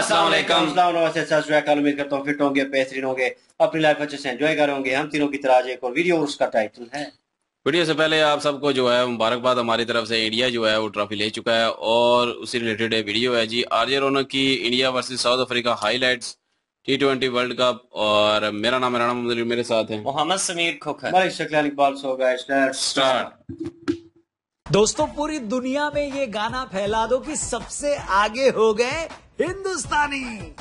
अस्सलाम वालेकुम। नमस्ते, सत श्री अकाल। उम्मीद करता हूँ फिट होंगे, बेहतरीन होंगे, अपनी लाइफ अच्छे से एंजॉय करेंगे। हम तीनों की तरह आज एक और वीडियो, उसका टाइटल है। वीडियो से पहले आप सबको जो है मुबारकबाद, हमारी तरफ से इंडिया जो है वो ट्रॉफी ले चुका है और उसी रिलेटेड वीडियो है जी। आरजे रौनक की India versus South Africa highlights T20 world cup. और मेरा नाम है राणा मोहम्मद, मेरे साथ है Mohammad Sameer Khokhar. Malik Shaklani Iqbal. So guys, let's start. दोस्तों, पूरी दुनिया में ये गाना फैला दो कि सबसे आगे हो गए हिंदुस्तानी।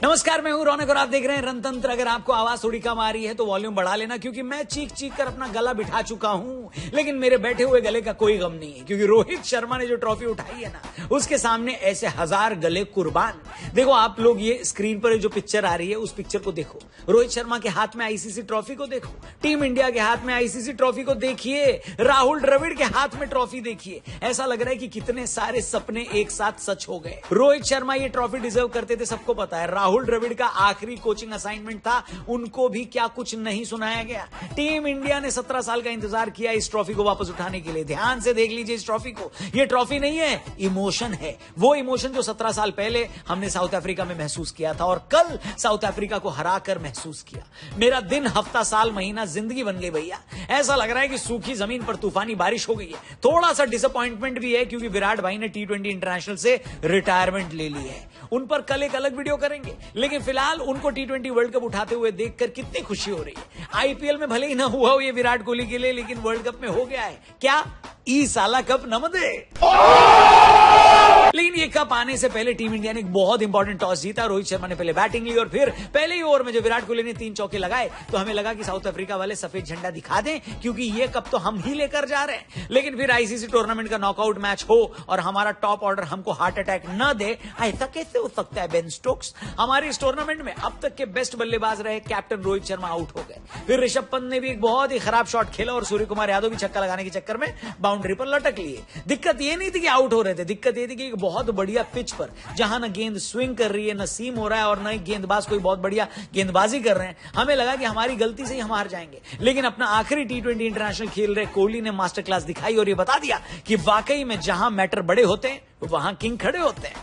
नमस्कार, मैं हूं रौनक और आप देख रहे हैं रणतंत्र। अगर आपको आवाज थोड़ी कम आ रही है तो वॉल्यूम बढ़ा लेना, क्योंकि मैं चीख चीख कर अपना गला बिठा चुका हूं। लेकिन मेरे बैठे हुए गले का कोई गम नहीं है, क्योंकि रोहित शर्मा ने जो ट्रॉफी उठाई है ना, उसके सामने ऐसे हजार गले कुर्बान। देखो आप लोग, ये स्क्रीन पर जो पिक्चर आ रही है उस पिक्चर को देखो। रोहित शर्मा के हाथ में आईसीसी ट्रॉफी को देखो, टीम इंडिया के हाथ में आईसीसी ट्रॉफी को देखिए, राहुल द्रविड़ के हाथ में ट्रॉफी देखिए। ऐसा लग रहा है कि कितने सारे सपने एक साथ सच हो गए। रोहित शर्मा ये ट्रॉफी डिजर्व करते थे, सबको पता है। राहुल द्रविड़ का आखिरी कोचिंग असाइनमेंट था, उनको भी क्या कुछ नहीं सुनाया गया। टीम इंडिया ने 17 साल का इंतजार किया इस ट्रॉफी को वापस उठाने के लिए। ध्यान से देख लीजिए इस ट्रॉफी को। ये ट्रॉफी नहीं है, इमोशन है। वो इमोशन जो 17 साल पहले हमने साउथ अफ्रीका में महसूस किया था और कल साउथ अफ्रीका को हराकर महसूस किया। मेरा दिन, हफ्ता, साल, महीना जिंदगी बन गई भैया। ऐसा लग रहा है कि सूखी जमीन पर तूफानी बारिश हो गई है। थोड़ा सा डिसअपॉइंटमेंट भी है, क्योंकि विराट भाई ने T20 इंटरनेशनल से रिटायरमेंट ले ली है। उन पर कल एक अलग वीडियो करेंगे, लेकिन फिलहाल उनको T20 वर्ल्ड कप उठाते हुए देखकर कितनी खुशी हो रही है। आईपीएल में भले ही ना हुआ हो ये विराट कोहली के लिए, लेकिन वर्ल्ड कप में हो गया है। क्या ई साला कप नमदे। लेकिन ये कप आने से पहले टीम इंडिया ने एक बहुत इंपॉर्टेंट टॉस जीता। रोहित शर्मा ने पहले बैटिंग ली और फिर पहले ही ओवर में जो विराट कोहली ने 3 चौके लगाए, तो हमें लगा कि साउथ अफ्रीका वाले सफेद झंडा दिखा दें, क्योंकि ये कप तो हम ही लेकर जा रहे हैं। लेकिन फिर आईसीसी टूर्नामेंट का नॉकआउट मैच हो और हमारा टॉप ऑर्डर हमको हार्ट अटैक न दे, ऐसा कैसे हो सकता है बेन स्टोक्स? हमारे इस टूर्नामेंट में अब तक के बेस्ट बल्लेबाज रहे कैप्टन रोहित शर्मा आउट हो गए। फिर ऋषभ पंत ने भी एक बहुत ही खराब शॉट खेला और सूर्य कुमार यादव भी छक्का लगाने के चक्कर में बाउंड्री पर लटक लिए। दिक्कत ये नहीं थी कि आउट हो रहे थे, दिक्कत ये थी कि एक बहुत बढ़िया पिच पर जहां न गेंद स्विंग कर रही है, न सीम हो रहा है और न ही गेंदबाज कोई बहुत बढ़िया गेंदबाजी कर रहे हैं। हमें लगा कि हमारी गलती से ही हम हार जाएंगे। लेकिन अपना आखिरी T20 इंटरनेशनल खेल रहे कोहली ने मास्टर क्लास दिखाई और ये बता दिया कि वाकई में जहां मैटर बड़े होते हैं वहां किंग खड़े होते हैं।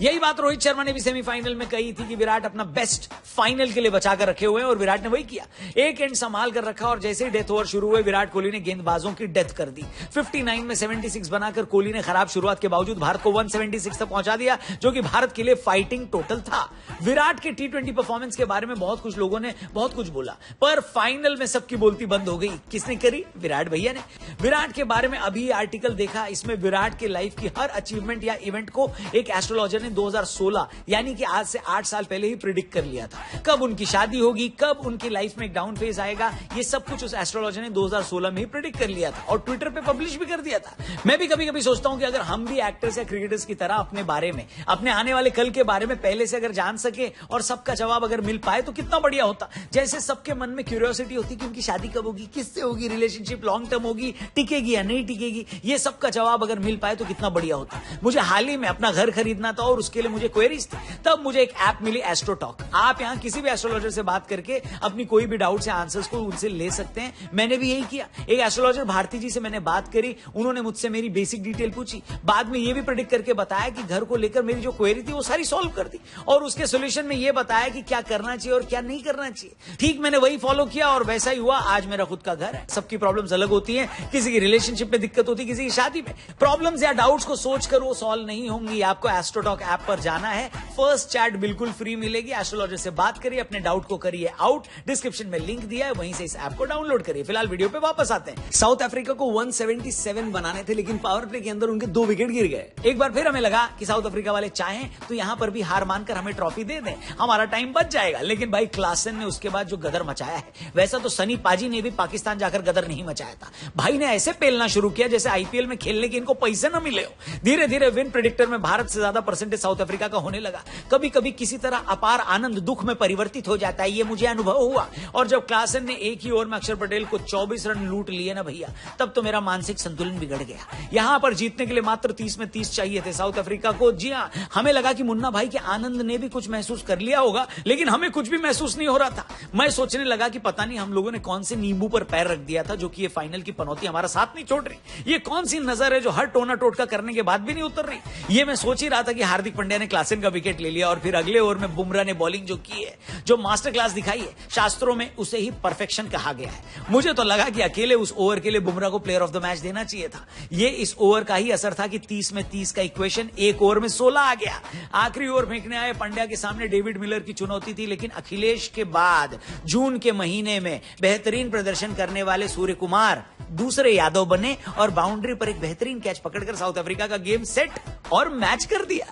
यही बात रोहित शर्मा ने भी सेमीफाइनल में कही थी कि विराट अपना बेस्ट फाइनल के लिए बचाकर रखे हुए हैं, और विराट ने वही किया। एक एंड संभाल कर रखा और जैसे ही डेथ ओवर शुरू हुए, विराट कोहली ने गेंदबाजों की डेथ कर दी। 59 में 76 बनाकर कोहली ने खराब शुरुआत के बावजूद भारत को 176 तक पहुंचा दिया, जो कि भारत के लिए फाइटिंग टोटल था। विराट के T20 परफॉर्मेंस के बारे में बहुत कुछ लोगों ने बहुत कुछ बोला, पर फाइनल में सबकी बोलती बंद हो गई। किसने करी? विराट भैया ने। विराट के बारे में अभी आर्टिकल देखा, इसमें विराट के लाइफ की हर अचीवमेंट या इवेंट को एक एस्ट्रोलॉजर ने 2016 यानी कि आज से 8 साल पहले ही प्रिडिक्ट कर लिया था। कब उनकी शादी होगी, कब उनकी लाइफ में एक डाउन फेज आएगा, ये सब कुछ उस एस्ट्रोलॉजर ने 2016 में ही प्रिडिक्ट कर लिया था और ट्विटर पे पब्लिश भी कर दिया था। मैं भी कभी कभी सोचता हूं कि अगर हम भी एक्टर्स या क्रिकेटर्स की तरह अपने बारे में, अपने आने वाले कल के बारे में पहले से अगर जान सके और सबका जवाब अगर मिल पाए तो कितना बढ़िया होता। जैसे सबके मन में क्यूरियोसिटी होती कि उनकी शादी कब होगी, किससे होगी, रिलेशनशिप लॉन्ग टर्म होगी, टिकेगी या नहीं टिकेगी, ये सबका जवाब अगर मिल पाए तो कितना बढ़िया होता। मुझे हाल ही में अपना घर खरीदना था और उसके लिए मुझे क्वेरीज थी, तब मुझे एक ऐप मिली एस्ट्रोटॉक। आप यहां किसी भी एस्ट्रोलॉजर से बात करके अपनी कोई भी डाउट या आंसर्स को उनसे ले सकते हैं। मैंने भी यही किया। एक एस्ट्रोलॉजर भारती जी से मैंने बात करी, उन्होंने मुझसे मेरी बेसिक डिटेल पूछी, बाद में यह भी प्रेडिक्ट करके बताया कि घर को लेकर मेरी जो क्वेरी थी वो सारी सॉल्व कर दी और उसके सोल्यूशन में यह बताया कि क्या करना चाहिए और क्या नहीं करना चाहिए। ठीक मैंने वही फॉलो किया और वैसा ही हुआ। आज मेरा खुद का घर है। सबकी प्रॉब्लम्स अलग होती हैं, किसी की रिलेशनशिप में दिक्कत होती है, किसी की शादी में। प्रॉब्लम्स या डाउट्स को सोचकर वो सॉल्व नहीं होंगी। आपको एस्ट्रोटॉक ऐप पर जाना है, फर्स्ट चैट बिल्कुल फ्री मिलेगी। एस्ट्रोलॉजर से बात करिए, अपने डाउट को करिए आउट। डिस्क्रिप्शन में लिंक दिया है, वहीं से इस ऐप को डाउनलोड करिए। फिलहाल वीडियो पे वापस आते हैं। साउथ अफ्रीका को 177 बनाने थे, लेकिन पावर प्ले के अंदर उनके 2 विकेट गिर गए। एक बार फिर हमें लगा कि साउथ अफ्रीका वाले चाहें तो यहां पर भी हार मानकर हमें ट्रॉफी दे दें, हमारा टाइम बच जाएगा। लेकिन भाई क्लासन ने उसके बाद जो गदर मचाया है, वैसा तो सनी पाजी ने भी पाकिस्तान जाकर गदर नहीं मचाया था। भाई ने ऐसे पेलना शुरू किया जैसे आईपीएल में खेलने के इनको पैसे न मिले हो। धीरे धीरे विन प्रेडिक्टर में भारत से ज्यादा परसेंटेज साउथ अफ्रीका का होने लगा। कभी कभी किसी तरह अपार आनंद दुख में परिवर्तित हो जाता है, ये मुझे अनुभव हुआ। और जब क्लासन ने एक ही ओवर में अक्षर पटेल को 24 रन लूट लिए ना भैया, तब तो मेरा मानसिक संतुलन बिगड़ गया। यहां पर जीतने के लिए मात्र 30 में 30 चाहिए थे साउथ अफ्रीका को। जी हां, हमें लगा कि मुन्ना भाई के आनंद ने भी कुछ महसूस कर लिया होगा, लेकिन हमें कुछ भी महसूस नहीं हो रहा था। मैं सोचने लगा कि पता नहीं हम लोगों ने कौन से नींबू पर पैर रख दिया था, जो कि ये फाइनल की पनौती हमारा साथ नहीं छोड़ रही। ये कौन सी नजर है जो हर टोना टोटका करने के बाद भी नहीं उतर रही। ये मैं सोच ही रहा था कि हार्दिक पांड्या ने क्लासन का विकेट ले लिया और फिर अगले ओवर में बुमराह ने बॉलिंग जो की है, जो मास्टर क्लास दिखाई है, शास्त्रों में उसे ही परफेक्शन कहा गया है। मुझे तो लगा कि अकेले उस ओवर के लिए बुमराह को प्लेयर ऑफ द मैच देना चाहिए था। ये इस ओवर का ही असर था कि 30 में 30 का इक्वेशन, एक ओवर में 16 आ गया। आखिरी ओवर फेंकने आए पांड्या के सामने डेविड मिलर की चुनौती थी, लेकिन अखिलेश के बाद जून के महीने में बेहतरीन प्रदर्शन करने वाले सूर्य कुमार दूसरे यादव बने और बाउंड्री पर एक बेहतरीन कैच पकड़कर साउथ अफ्रीका का गेम सेट और मैच कर दिया।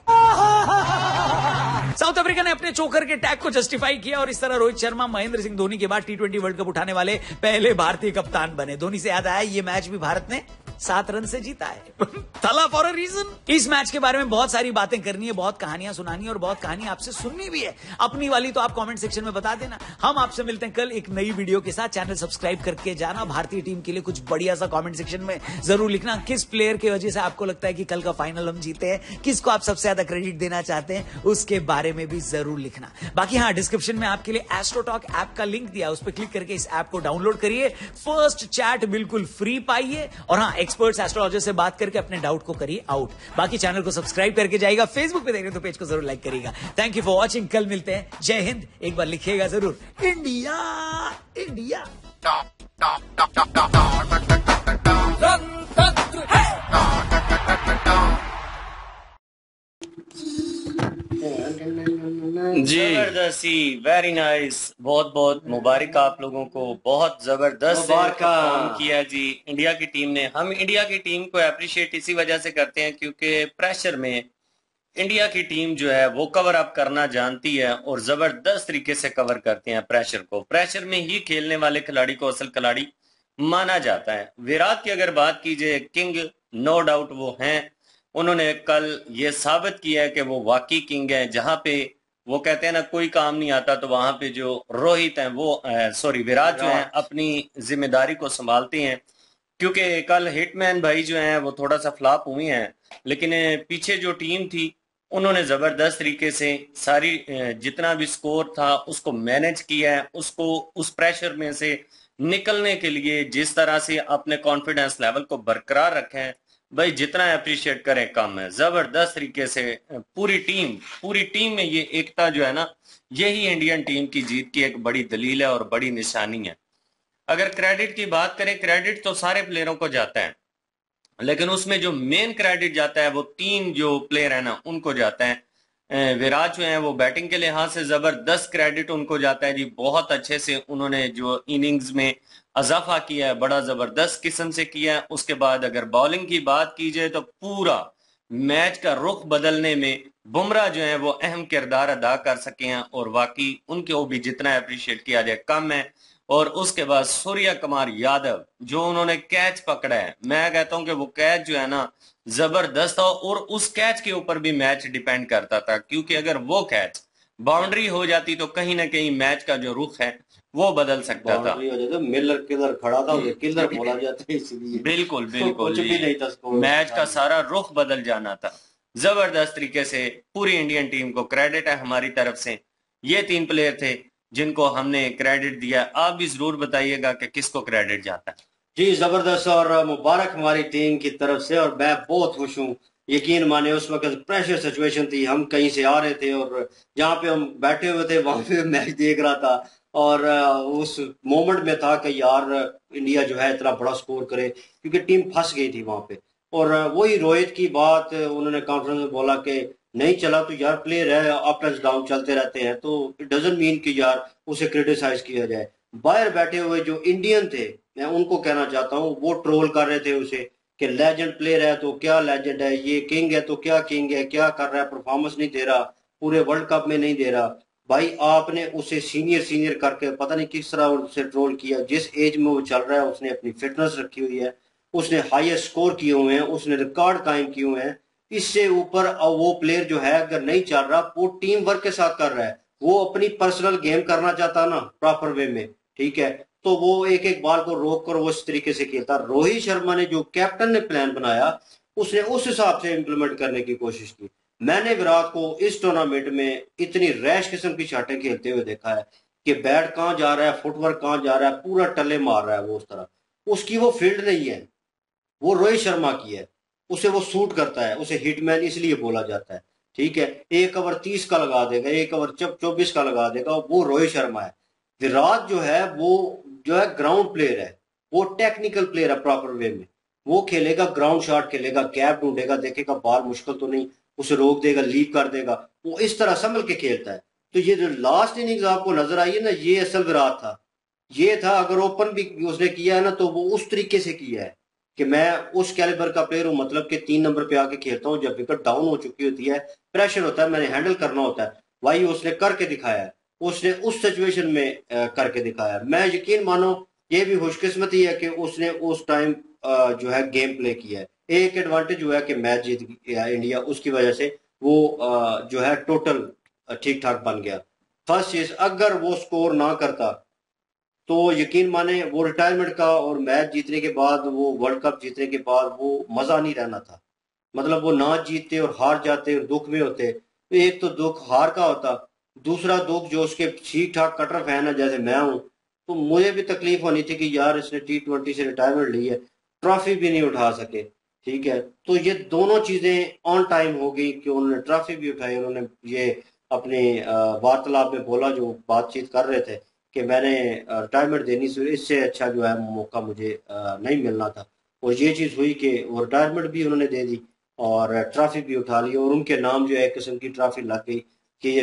साउथ अफ्रीका ने अपने चोकर के टैग को जस्टिफाई किया और इस तरह रोहित शर्मा महेंद्र सिंह धोनी के बाद टी20 वर्ल्ड कप उठाने वाले पहले भारतीय कप्तान बने। धोनी से याद आया, ये मैच भी भारत ने 7 रन से जीता है। तला फॉर अ रीजन। इस मैच के बारे में बहुत सारी बातें करनी है, बहुत कहानियां सुनानी है और बहुत कहानियां आपसे सुननी भी है। अपनी वाली तो आप कमेंट सेक्शन में बता देना। हम आपसे मिलते हैं कल एक नई वीडियो के साथ। चैनल सब्सक्राइब करके जाना। भारतीय टीम के लिए कुछ बढ़िया सा कमेंट सेक्शन में जरूर लिखना, किस प्लेयर की वजह से आपको लगता है कि कल का फाइनल हम जीते हैं, किसको आप सबसे ज्यादा क्रेडिट देना चाहते हैं, उसके बारे में भी जरूर लिखना। बाकी हाँ, डिस्क्रिप्शन में आपके लिए एस्ट्रोटॉक ऐप का लिंक दिया, उस पर क्लिक करके इस ऐप को डाउनलोड करिए। फर्स्ट चैट बिल्कुल फ्री पाइए और हाँ, एक्सपर्ट्स एस्ट्रोलॉजर से बात करके अपने डाउट को करिए आउट। बाकी चैनल को सब्सक्राइब करके जाएगा। फेसबुक पे देख रहे तो पेज को जरूर लाइक करिएगा। Thank you for watching. कल मिलते हैं। जय हिंद। एक बार लिखिएगा जरूर, इंडिया इंडिया। जी जबरदस्ती, वेरी नाइस, बहुत बहुत मुबारक आप लोगों को, बहुत जबरदस्त परफॉर्म किया जी इंडिया की टीम ने। हम इंडिया की टीम को अप्रिशिएट इसी वजह से करते हैं क्योंकि प्रेशर में इंडिया की टीम जो है वो कवर अप करना जानती है और जबरदस्त तरीके से कवर करते हैं प्रेशर को। प्रेशर में ही खेलने वाले खिलाड़ी को असल खिलाड़ी माना जाता है। विराट की अगर बात कीजिए, किंग नो डाउट वो हैं। उन्होंने कल ये साबित किया है कि वो वाकई किंग है। जहां पे वो कहते हैं ना कोई काम नहीं आता, तो वहां पे जो रोहित हैं वो विराट जो हैं अपनी जिम्मेदारी को संभालते हैं। क्योंकि कल हिटमैन भाई जो हैं वो थोड़ा सा फ्लॉप हुए हैं, लेकिन पीछे जो टीम थी उन्होंने जबरदस्त तरीके से सारी जितना भी स्कोर था उसको मैनेज किया है। उसको उस प्रेशर में से निकलने के लिए जिस तरह से अपने कॉन्फिडेंस लेवल को बरकरार रखे हैं, भाई जितना अप्रिशिएट करें कम है। जबरदस्त तरीके से पूरी टीम में ये एकता जो है ना, यही इंडियन टीम की जीत की एक बड़ी दलील है और बड़ी निशानी है। अगर क्रेडिट की बात करें, क्रेडिट तो सारे प्लेयरों को जाता है, लेकिन उसमें जो मेन क्रेडिट जाता है वो 3 जो प्लेयर है ना उनको जाता है। विराट जो है वो बैटिंग के लिहाज से जबरदस्त क्रेडिट उनको जाता है जी। बहुत अच्छे से उन्होंने जो इनिंग्स में अजाफा किया है बड़ा जबरदस्त किस्म से किया है। उसके बाद अगर बॉलिंग की बात की जाए तो पूरा मैच का रुख बदलने में बुमराह जो है वो अहम किरदार अदा कर सके हैं और वाकई उनको भी जितना अप्रिशिएट किया जाए कम है। और उसके बाद सूर्य कुमार यादव जो उन्होंने कैच पकड़ा है, मैं कहता हूं कि वो कैच जो है ना जबरदस्त था और उस कैच के ऊपर भी मैच डिपेंड करता था, क्योंकि अगर वो कैच बाउंड्री हो जाती तो कहीं ना कहीं मैच का जो रुख है वो बदल सकता था। मिलर किधर खड़ा था, उसे किधर बोला जाता है, इसलिए बिल्कुल कुछ भी नहीं था, मैच का सारा रुख बदल जाना था। जबरदस्त तरीके से पूरी इंडियन टीम को क्रेडिट है हमारी तरफ से। ये 3 प्लेयर थे जिनको हमने क्रेडिट दिया। आप भी जरूर बताइएगा कि किसको क्रेडिट जाता है। जी जबरदस्त और मुबारक हमारी टीम की तरफ से, और मैं बहुत खुश हूँ। यकीन माने उस वक्त प्रेशर सिचुएशन थी, हम कहीं से आ रहे थे और जहाँ पे हम बैठे हुए थे वहां पे मैच देख रहा था और उस मोमेंट में था कि यार इंडिया जो है इतना बड़ा स्कोर करे, क्योंकि टीम फंस गई थी वहां पे। और वही रोहित की बात उन्होंने कॉन्फ्रेंस में बोला कि नहीं चला तो यार प्लेयर है, अप एंड डाउन चलते रहते हैं, तो इट डजंट मीन कि यार उसे क्रिटिसाइज किया जाए। बाहर बैठे हुए जो इंडियन थे, मैं उनको कहना चाहता हूँ, वो ट्रोल कर रहे थे उसे कि लेजेंड प्लेयर है तो क्या लेजेंड है, ये किंग है तो क्या किंग है, क्या कर रहा है, परफॉर्मेंस नहीं दे रहा, पूरे वर्ल्ड कप में नहीं दे रहा। भाई आपने उसे सीनियर करके पता नहीं किस तरह उसे ट्रोल किया। जिस एज में वो चल रहा है उसने अपनी फिटनेस रखी हुई है, उसने हाईएस्ट स्कोर किए हुए हैं, उसने रिकॉर्ड कायम किए हुए हैं। इससे ऊपर वो प्लेयर जो है अगर नहीं चल रहा, वो टीम वर्क के साथ कर रहा है, वो अपनी पर्सनल गेम करना चाहता ना प्रॉपर वे में, ठीक है, तो वो एक एक बाल को रोक कर वो इस तरीके से खेलता। रोहित शर्मा ने जो कैप्टन ने प्लान बनाया उसने उस हिसाब से इम्प्लीमेंट करने की कोशिश की। मैंने विराट को इस टूर्नामेंट में इतनी रैश किस्म की शाटें खेलते हुए देखा है कि बैट कहाँ जा रहा है, फुटवर्क कहाँ जा रहा है, पूरा टल्ले मार रहा है वो। उस तरह उसकी वो फील्ड नहीं है, वो रोहित शर्मा की है। उसे वो सूट करता है, उसे हिटमैन इसलिए बोला जाता है। ठीक है, 1 ओवर 30 का लगा देगा, 1 ओवर 24 का लगा देगा, वो रोहित शर्मा है। विराट जो है वो जो है ग्राउंड प्लेयर है, वो टेक्निकल प्लेयर है प्रॉपर वे में। वो खेलेगा, ग्राउंड शॉट खेलेगा, गैप ढूंढेगा, देखेगा बॉल मुश्किल तो नहीं, उसे रोक देगा, लीव कर देगा, वो इस तरह संभल के खेलता है। तो ये जो लास्ट इनिंग्स आपको नजर आई है ना, ये असल विराट था। ये था, अगर ओपन भी उसने किया है ना तो वो उस तरीके से किया है कि मैं उस कैलिबर का प्लेयर हूं, मतलब कि 3 नंबर पे आके खेलता हूं, जब विकेट डाउन हो चुकी होती है, प्रेशर होता है, मैंने हैंडल करना होता है, वही उसने करके दिखाया है। उसने उस सिचुएशन में करके दिखाया है। मैं यकीन मानो ये भी खुशकिस्मती है कि उसने उस टाइम जो है गेम प्ले किया है। एक एडवांटेज हुआ है कि मैच जीत गया इंडिया, उसकी वजह से वो जो है टोटल ठीक ठाक बन गया। फर्स्ट चीज, अगर वो स्कोर ना करता तो यकीन माने वो रिटायरमेंट का और मैच जीतने के बाद, वो वर्ल्ड कप जीतने के बाद वो मजा नहीं रहना था। मतलब वो ना जीतते और हार जाते और दुख में होते, तो एक तो दुख हार का होता, दूसरा दुख जो उसके ठीक ठाक कटर फैन है जैसे मैं हूं, तो मुझे भी तकलीफ होनी थी कि यार इसने T20 से रिटायरमेंट ली है, ट्रॉफी भी नहीं उठा सके। ठीक है, तो ये दोनों चीजें ऑन टाइम हो गई कि उन्होंने ट्रॉफी भी उठाई। उन्होंने ये अपने वार्तालाप में बोला, जो बातचीत कर रहे थे कि मैंने रिटायरमेंट देनी से इससे अच्छा जो है मौका मुझे नहीं मिलना था। और ये चीज हुई कि वो रिटायरमेंट भी उन्होंने दे दी और ट्रॉफी भी उठा ली, और उनके नाम जो है एक किस्म की ट्रॉफी लग गई कि ये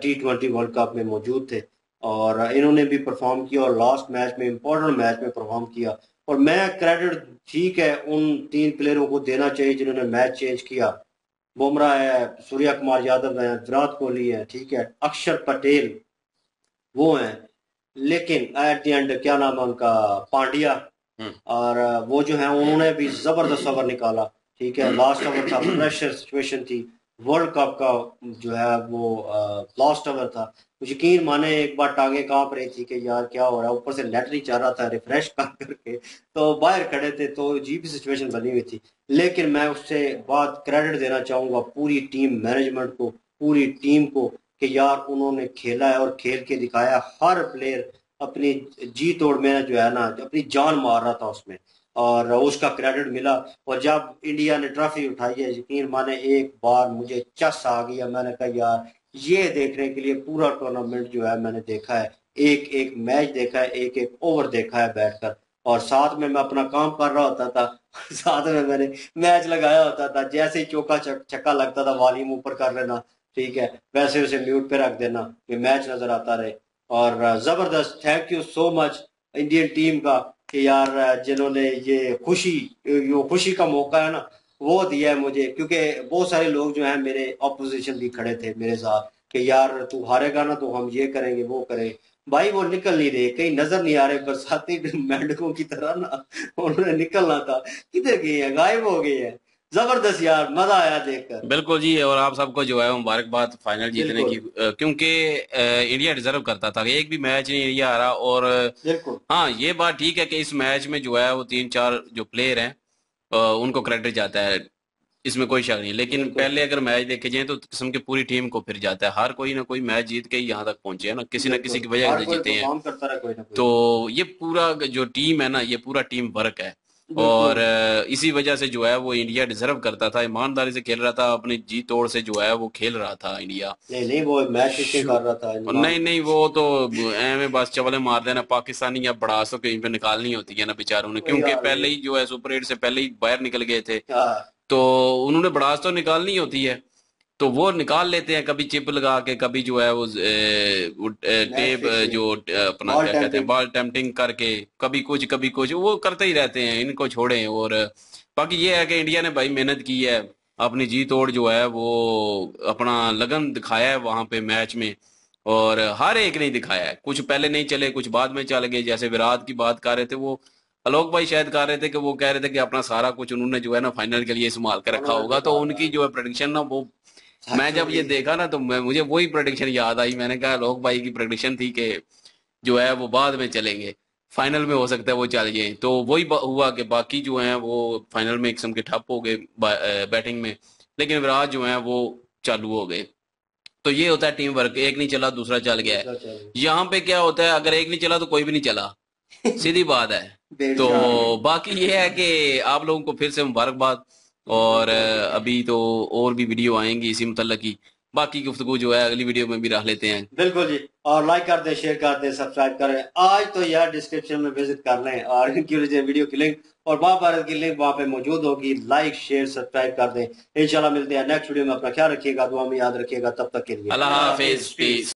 T20 वर्ल्ड कप में मौजूद थे और इन्होंने भी परफॉर्म किया और लास्ट मैच में, इंपॉर्टेंट मैच में परफॉर्म किया। और मैं क्रेडिट ठीक है उन 3 प्लेयरों को देना चाहिए जिन्होंने मैच चेंज किया। बुमराह है, सूर्या कुमार यादव है, विराट कोहली है, ठीक है, अक्षर पटेल वो हैं, लेकिन एट द एंड क्या नाम है उनका, पांड्या, और वो जो है उन्होंने भी जबरदस्त ओवर निकाला। ठीक है, लास्ट ओवर था, प्रेशर सिचुएशन थी, वर्ल्ड कप का जो है वो लास्ट ओवर था। यकीन माने एक बार टांगे कांप रही थी कि यार क्या हो रहा है, ऊपर से नेट नहीं चाह रहा था रिफ्रेश कर करके, तो बाहर खड़े थे, तो अजीब सिचुएशन बनी हुई थी। लेकिन मैं उससे बात क्रेडिट देना चाहूंगा पूरी टीम मैनेजमेंट को, पूरी टीम को, कि यार उन्होंने खेला है और खेल के दिखाया। हर प्लेयर अपनी जी तोड़ में जो है ना अपनी जान मार रहा था उसमें, और उसका क्रेडिट मिला। और जब इंडिया ने ट्रॉफी उठाई है, यकीन माने एक बार मुझे चस आ गया, मैंने कहा यार ये देखने के लिए पूरा टूर्नामेंट जो है मैंने देखा है, एक एक मैच देखा है, एक एक ओवर देखा है बैठकर, और साथ में मैं अपना काम कर रहा होता था साथ में मैंने मैच लगाया होता था। जैसे ही चौका छक्का लगता था, वॉल्यूम ऊपर कर लेना, ठीक है, वैसे उसे म्यूट पे रख देना कि मैच नजर आता रहे। और जबरदस्त, thank you so much Indian team का कि यार जिन्होंने ये खुशी का मौका है ना वो दिया है मुझे, क्योंकि बहुत सारे लोग जो हैं मेरे ऑपोजिशन भी खड़े थे मेरे साथ कि यार तू हारेगा ना तो हम ये करेंगे वो करेंगे। भाई वो निकल नहीं रहे, कहीं नजर नहीं आ रहे, बरसाती मेंढकों की तरह ना उन्होंने निकलना था, किधर गए हैं, गायब हो गए हैं। जबरदस्त यार, मजा आया देखकर। बिल्कुल जी, और आप सबको जो है मुबारकबाद फाइनल जीतने की, बिल्कुल क्योंकि इंडिया डिजर्व करता था। एक भी मैच नहीं इंडिया हारा। और बिल्कुल हाँ, ये बात ठीक है कि इस मैच में जो है वो 3-4 जो प्लेयर हैं उनको क्रेडिट जाता है, इसमें कोई शक नहीं। लेकिन बिल्कुल पहले अगर मैच देखे जाए तो किस्म की पूरी टीम को फिर जाता है। हर कोई ना कोई मैच जीत के ही यहाँ तक पहुंचे है ना, किसी न किसी बिल्कुल, की वजह हर से कोई जीते हैं। परफॉर्म करता रहा कोई ना कोई। तो ये पूरा जो टीम है ना, ये पूरा टीम वर्क है। और बिल्कुल, इसी वजह से जो है वो इंडिया डिजर्व करता था, ईमानदारी से खेल रहा था, अपनी जी तोड़ से जो है वो खेल रहा था इंडिया। नहीं नहीं वो मैच फिक्सिंग कर रहा था और इंजमाम। नहीं नहीं, वो तो एਵੇਂ बस चवले मार देना पाकिस्तानी या बड़ासों कहीं पे निकालनी होती है ना बेचारों ने, कोई क्योंकि हाल पहले नहीं। ही जो है सुपर 8 से पहले ही बाहर निकल गए थे। हाँ तो उन्होंने बड़ास तो निकालनी होती है, तो वो निकाल लेते हैं, कभी चिप लगा के, कभी जो है वो मैच टेप फिक्सिंग, जो अपना बॉल क्या कहते हैं टेम्पिंग। बॉल टेम्पटिंग करके, कभी कुछ वो करते ही रहते हैं, इनको छोड़ें। और बाकी ये है कि इंडिया ने भाई मेहनत की है, अपनी जी तोड़ जो है वो अपना लगन दिखाया है वहां पे मैच में। और हर एक ने दिखाया है, कुछ पहले नहीं चले, कुछ बाद में चल गए। जैसे विराट की बात कर रहे थे, वो आलोक भाई शायद कर रहे थे कि वो कह रहे थे कि अपना सारा कुछ उन्होंने जो है ना फाइनल के लिए संभाल के रखा उन्होंने होगा। तो दिखा था उनकी जो है प्रेडिक्शन ना, वो मैं सच हो जब ये गई। देखा ना तो मुझे वही प्रेडिक्शन याद आई। मैंने कहा आलोक भाई की प्रेडिक्शन थी कि जो है वो बाद में चलेंगे, फाइनल में हो सकता है वो चल जाए। तो वही हुआ कि बाकी जो है वो फाइनल में एक किस्म के ठप हो गए बैटिंग में, लेकिन विराट जो है वो चालू हो गए। तो ये होता है टीम वर्क, एक नहीं चला दूसरा चल गया है। दूसरा चल यहाँ पे क्या होता है, अगर एक नहीं चला तो कोई भी नहीं चला, सीधी बात है। तो बेशक। बाकी ये है कि आप लोगों को फिर से मुबारकबाद और अभी तो और भी वीडियो आएंगी इसी मुतल्लक की। बाकी गुफ्तगू जो है अगली वीडियो में भी रख लेते हैं। बिल्कुल जी, और लाइक कर दें, शेयर कर दें, सब्सक्राइब करें। आज तो यार डिस्क्रिप्शन में विजिट कर लें और इनकी वीडियो की लिंक और महाभारत की लिंक वहां पे मौजूद होगी। लाइक शेयर सब्सक्राइब कर दें। इंशाल्लाह मिलते हैं नेक्स्ट वीडियो में। अपना ख्याल रखिएगा, दुआ में याद रखिएगा। तब तक के लिए अल्लाह हाफिज, पीस।